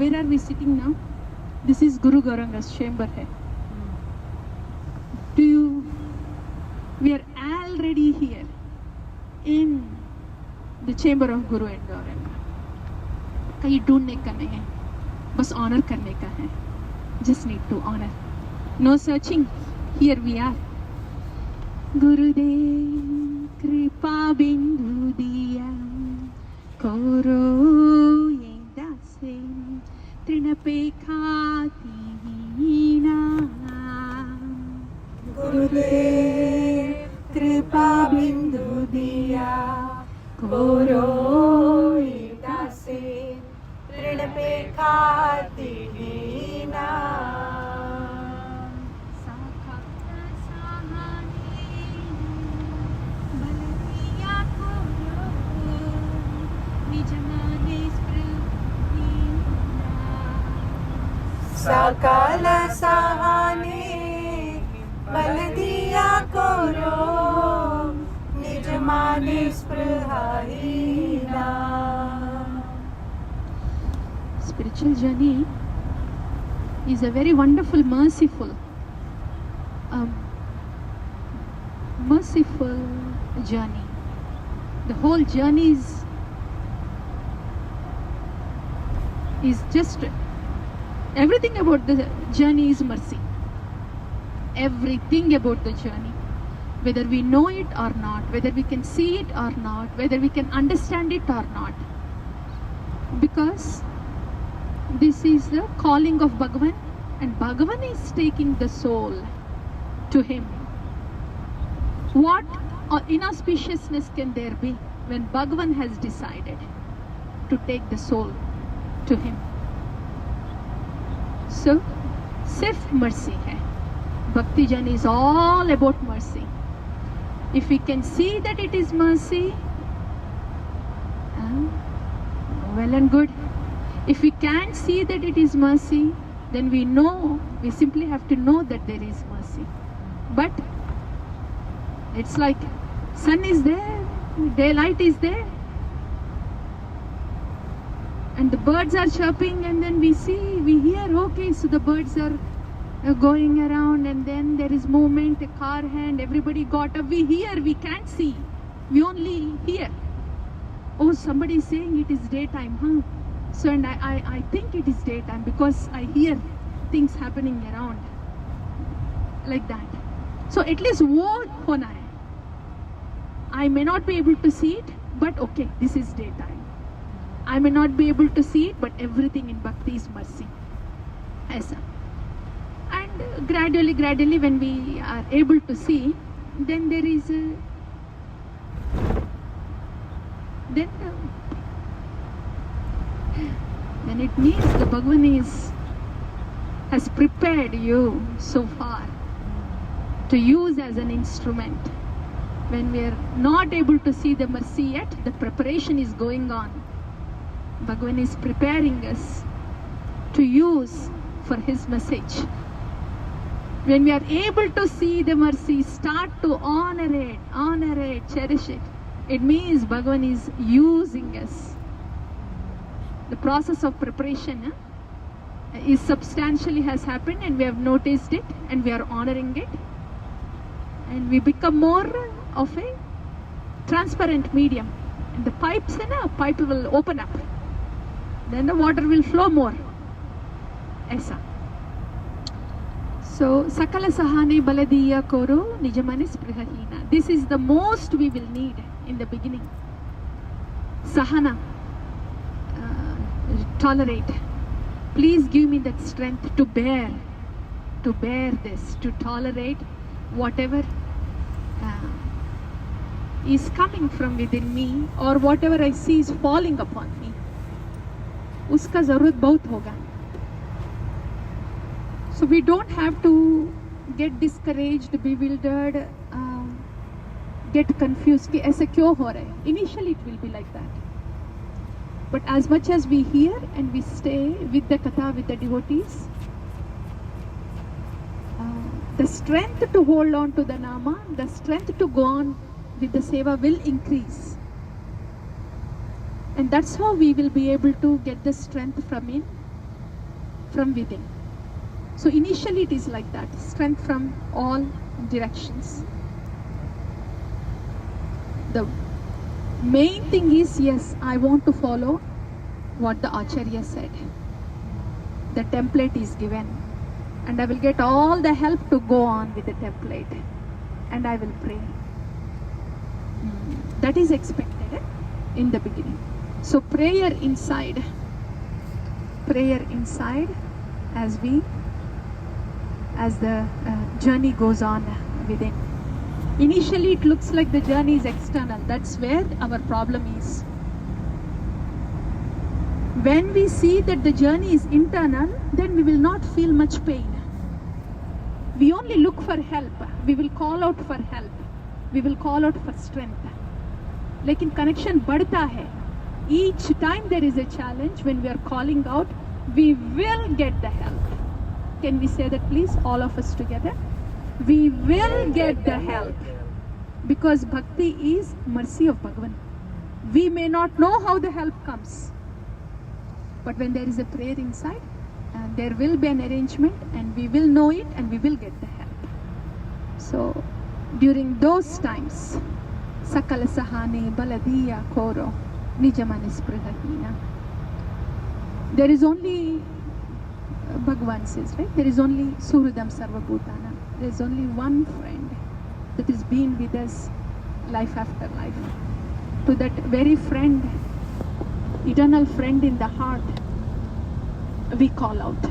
where are we sitting now? This is Guru Gauranga's chamber hai. We are already here in the chamber of Guru and Gauranga. कहीं ढूंढने का नहीं है, बस honor करने का है. Just need to honor. No searching. Here we are. Gurudev kripa bindu diya koro ye dase trinape khati hina. Gurudev kripa bindu diya koro ye dase trinape khati hina. सकल सहाने बल दिया करो निज माने स्पृहाहीना. Spiritual journey is a very wonderful, merciful journey. The whole journey is just everything about the journey is mercy. Everything about the journey, whether we know it or not, whether we can see it or not, whether we can understand it or not, because this is the calling of Bhagavan, and Bhagavan is taking the soul to him. What inauspiciousness can there be when Bhagavan has decided to take the soul to him? So, sirf mercy hai. Bhakti journey is all about mercy. If we can see that it is mercy, well and good. If we can't see that it is mercy, then we simply have to know that there is mercy. But it's like sun is there, daylight is there, and the birds are chirping, and then we hear, okay, so the birds are going around, and then there is movement, a car hand, everybody got up, we hear, we can't see, we only hear. Oh, somebody is saying it is daytime, huh? So, and I think it is daytime because I hear things happening around, like that. So at least wo hona hai. I may not be able to see it, but okay, this is daytime. I may not be able to see it, but everything in Bhakti is mercy. Aisa. And gradually when we are able to see, then there is then it means the Bhagavan has prepared you so far to use as an instrument. When we are not able to see the mercy yet, the preparation is going on. Bhagavan is preparing us to use for his message. When we are able to see the mercy, start to honor it, cherish it. It means Bhagavan is using us. The process of preparation is substantially has happened, and we have noticed it, and we are honoring it, and we become more of a transparent medium. And the pipes, pipe will open up. Then the water will flow more. Aisa. So, Sakala Sahane Baladiya Koro Nijamane Sprihahina. This is the most we will need in the beginning. Sahana. Tolerate. Please give me that strength to bear this, to tolerate whatever is coming from within me, or whatever I see is falling upon me. Uska zarurat bahut hoga. So we don't have to get discouraged, bewildered, get confused कि ऐसे क्यों हो रहा है. Initially it will be like that. But as much as we hear and we stay with the katha, with the devotees, the strength to hold on to the nama, the strength to go on with the seva will increase. And that's how we will be able to get the strength from in from within. So initially it is like that, strength from all directions. The main thing is, yes, I want to follow what the Acharya said. The template is given, and I will get all the help to go on with the template, and I will pray. That is expected in the beginning. So prayer inside as the journey goes on within. Initially it looks like the journey is external. That's where our problem is. When we see that the journey is internal, then we will not feel much pain. We only look for help. We will call out for help. We will call out for strength. लेकिन connection बढ़ता है. Each time there is a challenge, when we are calling out, we will get the help. Can we say that please, all of us together? We will get the help. Because bhakti is mercy of Bhagavan. We may not know how the help comes. But when there is a prayer inside, there will be an arrangement, and we will know it, and we will get the help. So during those times, Sakala Sahane Baladiya Koro Nijamani Sprihahina. There is only, Bhagavan says, right? There is only Suhridam Sarvabhutana. There is only one friend that is being with us life after life. To that very friend, eternal friend in the heart, we call out.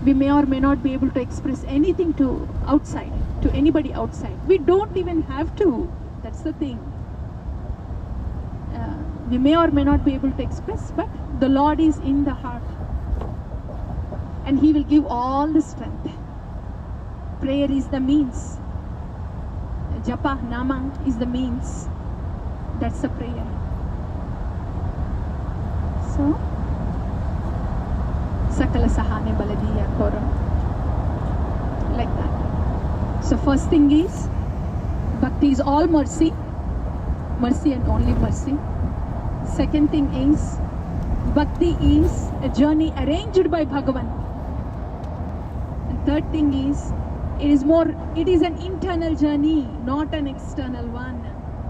We may or may not be able to express anything to outside, to anybody outside. We don't even have to. That's the thing. We may or may not be able to express, but the Lord is in the heart, and He will give all the strength. Prayer is the means. Japa, Nama is the means. That's the prayer. So, Sakala Sahane Baladiya Koro. Like that. So first thing is, Bhakti is all mercy. Mercy and only mercy. Second thing is, Bhakti is a journey arranged by Bhagavan. And third thing is, it is an internal journey, not an external one.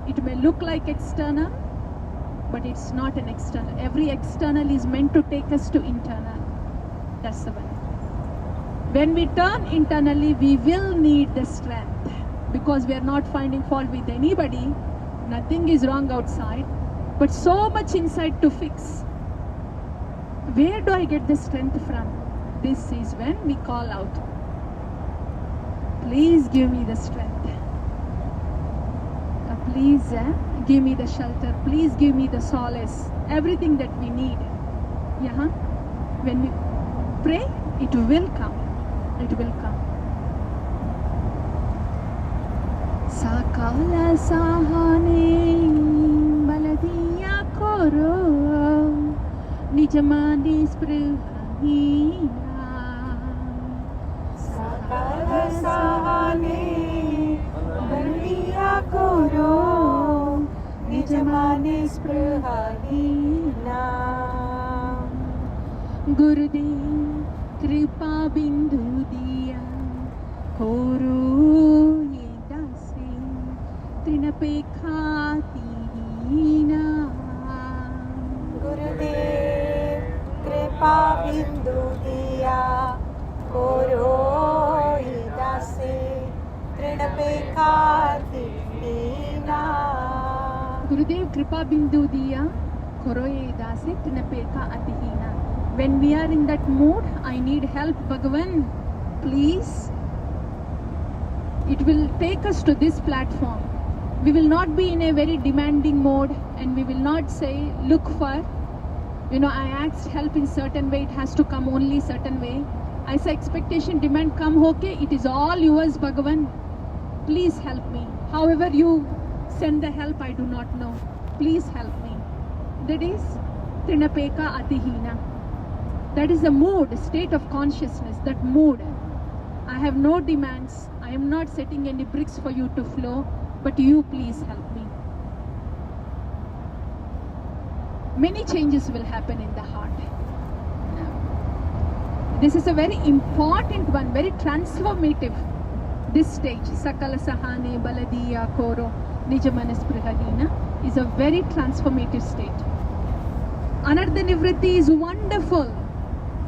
It may look like external, but it's not an external. Every external is meant to take us to internal. That's the one. When we turn internally, we will need the strength, because we are not finding fault with anybody. Nothing is wrong outside, but so much inside to fix. Where do I get the strength from? This is when we call out. Please give me the strength. Please give me the shelter. Please give me the solace. Everything that we need. Yeah? When we pray, it will come. It will come. Sakala Sahane Baladiya Koro Nijamani Sprihahina. Sakala Sahane Baladiya Koro Nijamani Sprihahina. Gurudev Kripa Bindu Diya Koro Trinapekha Tihina. Gurudev Kripa Bindu Diya Koro Idase Trinapekha Tihina. Gurudev Kripa Bindu Diya Koro Idase Trinapekha Atihina. When we are in that mood, I need help, Bhagavan, please. It will take us to this platform. We will not be in a very demanding mode, and we will not say, look for, I asked help in certain way, it has to come only certain way. I say expectation, demand, come, okay, it is all yours, Bhagavan. Please help me. However you send the help, I do not know. Please help me. That is Trinapeka Atihina. That is the mood, state of consciousness, that mood. I have no demands. I am not setting any bricks for you to flow. But you please help me. Many changes will happen in the heart. This is a very important one, very transformative. This stage, Sakala Sahane Baladiya Koro Nijamanisprihahina, is a very transformative state. Anartha Nivritti is wonderful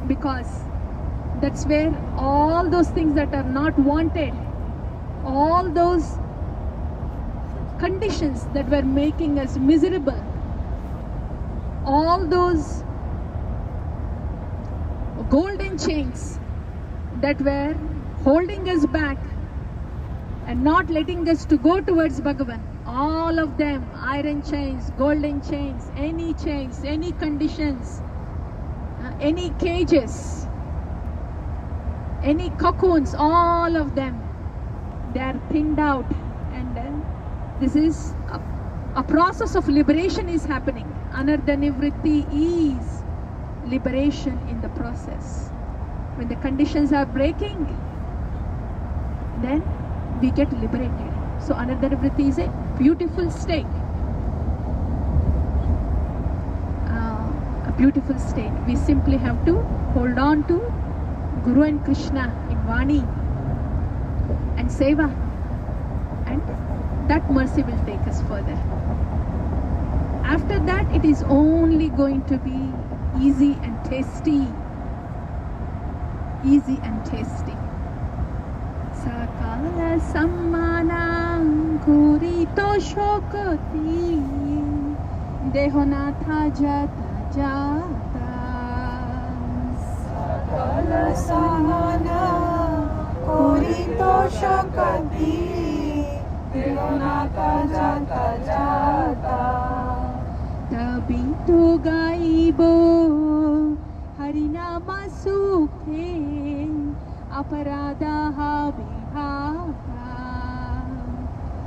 because that's where all those things that are not wanted, all those conditions that were making us miserable, all those golden chains that were holding us back and not letting us to go towards Bhagavan, all of them, iron chains, golden chains, any conditions, any cages, any cocoons, all of them, they are thinned out, and this is a process of liberation is happening. Anartha Nivritti is liberation in the process. When the conditions are breaking, then we get liberated. So Anartha Nivritti is a beautiful state. A beautiful state. We simply have to hold on to Guru and Krishna in Vani and Seva, and that mercy will take us further. After that, it is only going to be easy and tasty. Easy and tasty. Sakala Sammanam Kurito Shokoti Dehonatha Jata Jata. Sakala Sammanam Kurito Shokati Dehonatha Jata Jata. Tabi to gaibo Harinama Sukhe Aparadaha Vibhava.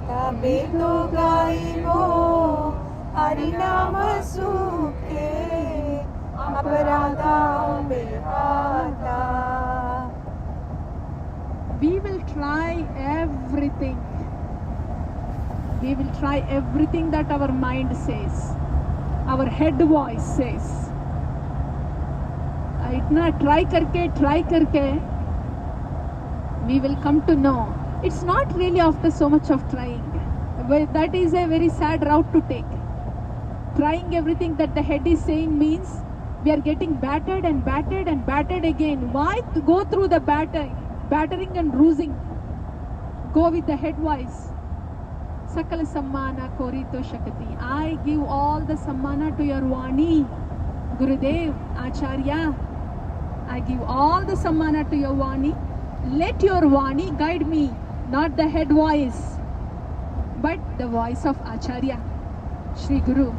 Tabi to gaibo Harinama Sukhe Aparada Vibhava. We will try everything. We will try everything that our mind says, our head voice says. इतना try करके we will come to know it's not really after so much of trying. That is a very sad route to take. Trying everything that the head is saying means we are getting battered and battered and battered again. Why go through the battering and bruising? Go with the head voice. Sakala Sammana Korito Shakati. I give all the Sammana to your Vani, Gurudev, Acharya. I give all the Sammana to your Vani. Let your Vani guide me, not the head voice, but the voice of Acharya, Shri Guru.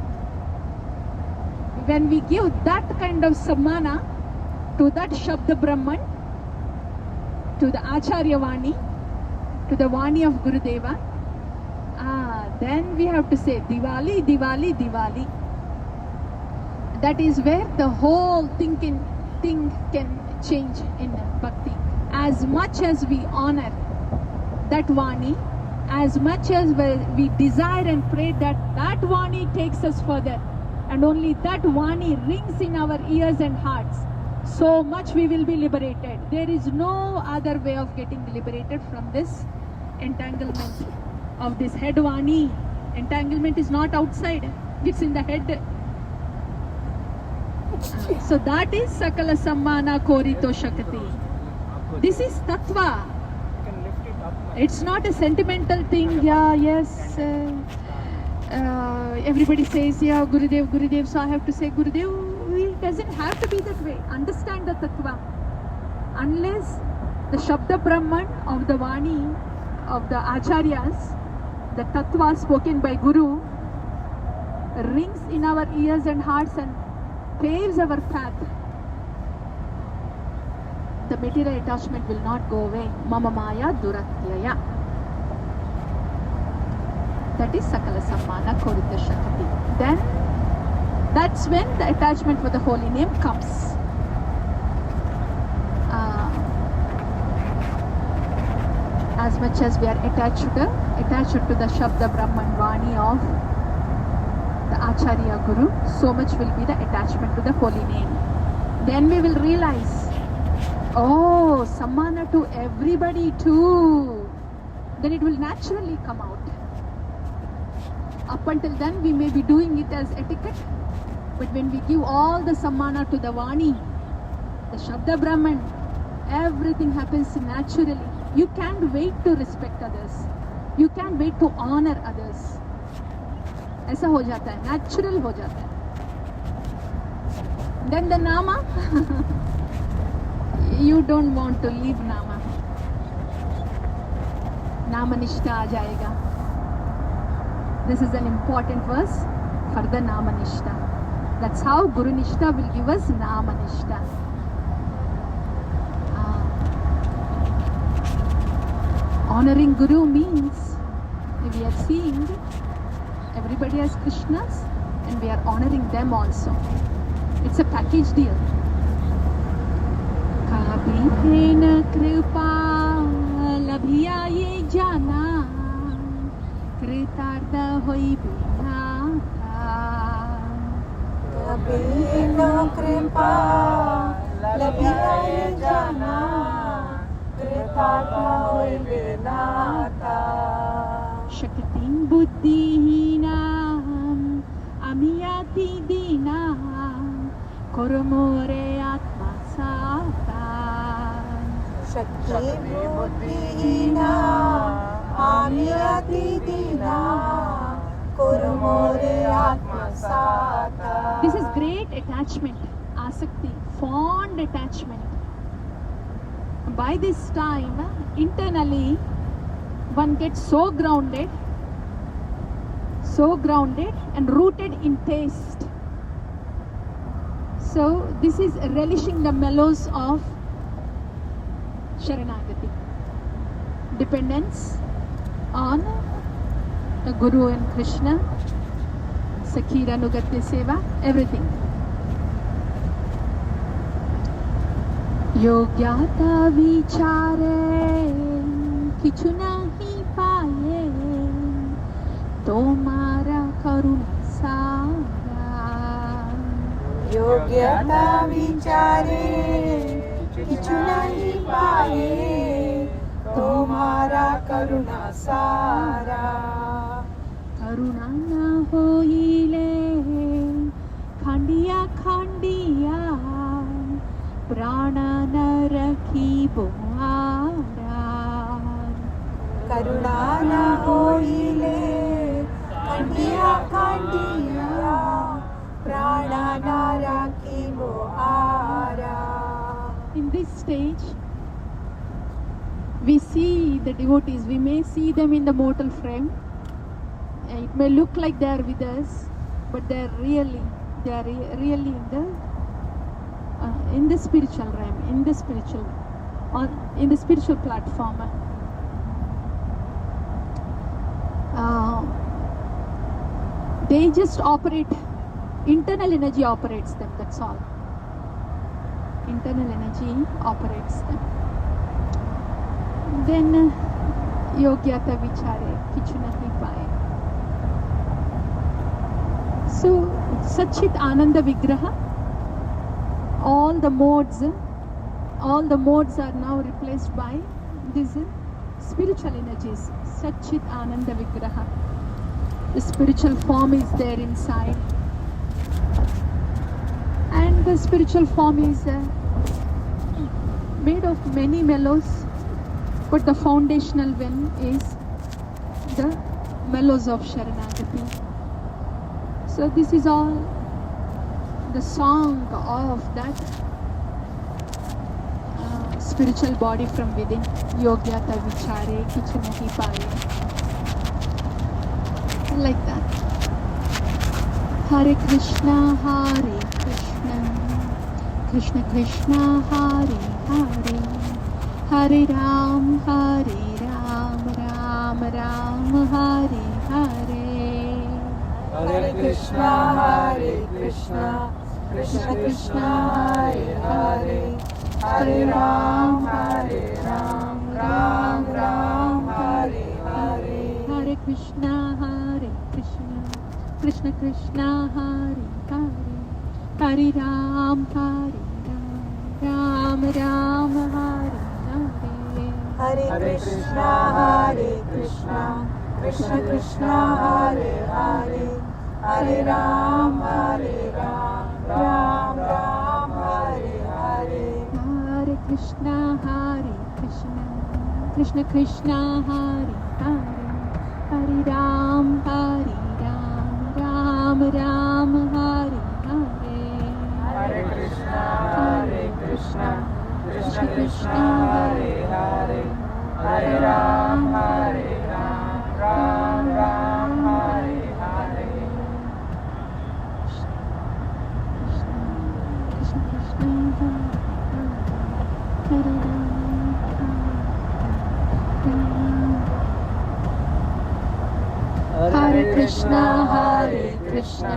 When we give that kind of Sammana to that Shabda Brahman, to the Acharya Vani, to the Vani of Gurudeva, then we have to say Diwali, Diwali, Diwali. That is where the whole thing can change in Bhakti. As much as we honor that Vani, as much as we desire and pray that that Vani takes us further, and only that Vani rings in our ears and hearts, so much we will be liberated. There is no other way of getting liberated from this entanglement of this head Vani. Entanglement is not outside, it's in the head. So that is Sakala Sammana Korito Shakati. This is Tattva. It's not a sentimental thing. Yeah, yes. Everybody says, yeah, Gurudev, Gurudev, so I have to say Gurudev. It doesn't have to be that way. Understand the Tattva. Unless the Shabda Brahman of the Vani, of the Acharyas, the Tattva spoken by Guru, rings in our ears and hearts and paves our path, the material attachment will not go away. Mama Maya Duratyaya. That is Sakala Sammana Korita Shakti. Then that's when the attachment for the holy name comes. As much as we are attached to the Shabda Brahman Vani of the Acharya Guru, so much will be the attachment to the holy name. Then we will realize Oh, sammana to everybody too. Then it will naturally come out. Up until then, we may be doing it as etiquette, but when we give all the sammana to the Vani, the Shabda Brahman, everything happens naturally. You can't wait to respect others. You can't wait to honor others. ऐसा हो जाता है, natural हो जाता है. Then the Nama, you don't want to leave Nama. Nama Nishta आ जाएगा. This is an important verse for the Nama Nishta. That's how Guru Nishta will give us Nama Nishta. Honoring Guru means we are seeing everybody as Krishnas and we are honoring them also. It's a package deal. Kabhi na kripa labhiya ye jana kritartha hoi binata. Kabhi no kripa labhiya ye jana kritartha hoy binata. Shaktim buddhihinam amiyati dinam koromore atma sata. Shakti buddhihina amiyati dina kurumore atmasata. This is great attachment, asakti, fond attachment. By this time, internally, one gets so grounded and rooted in taste. So this is relishing the mellows of Sharanagati. Dependence on the Guru and Krishna, Sakira Nugatya Seva, everything. Yogyata vichare kichu nahi paye tomara karuna sara. Yogyata vichare kichu nahi paye tomara karuna sara. Karuna na hoile khandiya khandiya prana na rakhi bohara. Karuna na hoile khandiya khandiya prana na rakhi bohara. In this stage, we see the devotees, we may see them in the mortal frame. It may look like they are with us, but they are really in the spiritual realm, in the spiritual platform. They just operate, internal energy operates them, that's all. Internal energy operates them. Then yogyata vichare kichu nahi paye. So Satchit Ananda Vigraha, all the modes are now replaced by these spiritual energies. Satchit Ananda Vigraha. The spiritual form is there inside, and the spiritual form is made of many mellows, but the foundational one is the mellows of Sharanagati. So this is all the song of that spiritual body from within. Yogyata vichare kichu nahi paye. Like that. Hare Krishna, Krishna Krishna, Hare Hare, Hare Ram, Ram Ram, Hare Hare. Hare Krishna, Krishna Krishna, Hare Hare, Hare Ram, Ram Ram, Hare Hare. Hare Krishna, Krishna Krishna, Hare Hare, Hare Ram, Ram Ram Ram Hare Hare Hare Krishna, Krishna Krishna, Hare Hare, Hare Ram, Ram Ram, Hare Hare. Hare Krishna, Krishna Krishna, Hare Hare, Hare Ram, Ram Ram, Hare Hare. Hare Krishna, Krishna Krishna, Hare Hare, Hare Ram, Ram Ram, Hare Hare. Krishna Krishna, Hare Ram. Hare Krishna,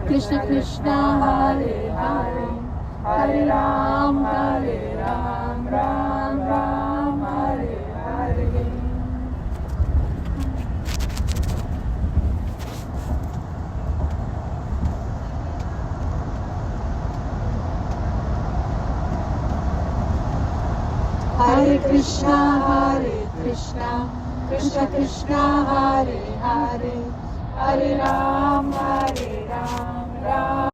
Krishna Krishna, Hare Hare, Hare Ram, Ram Ram, Hare Hare. Hare Krishna, Krishna Krishna, Hare Hare, Hare Ram, Ram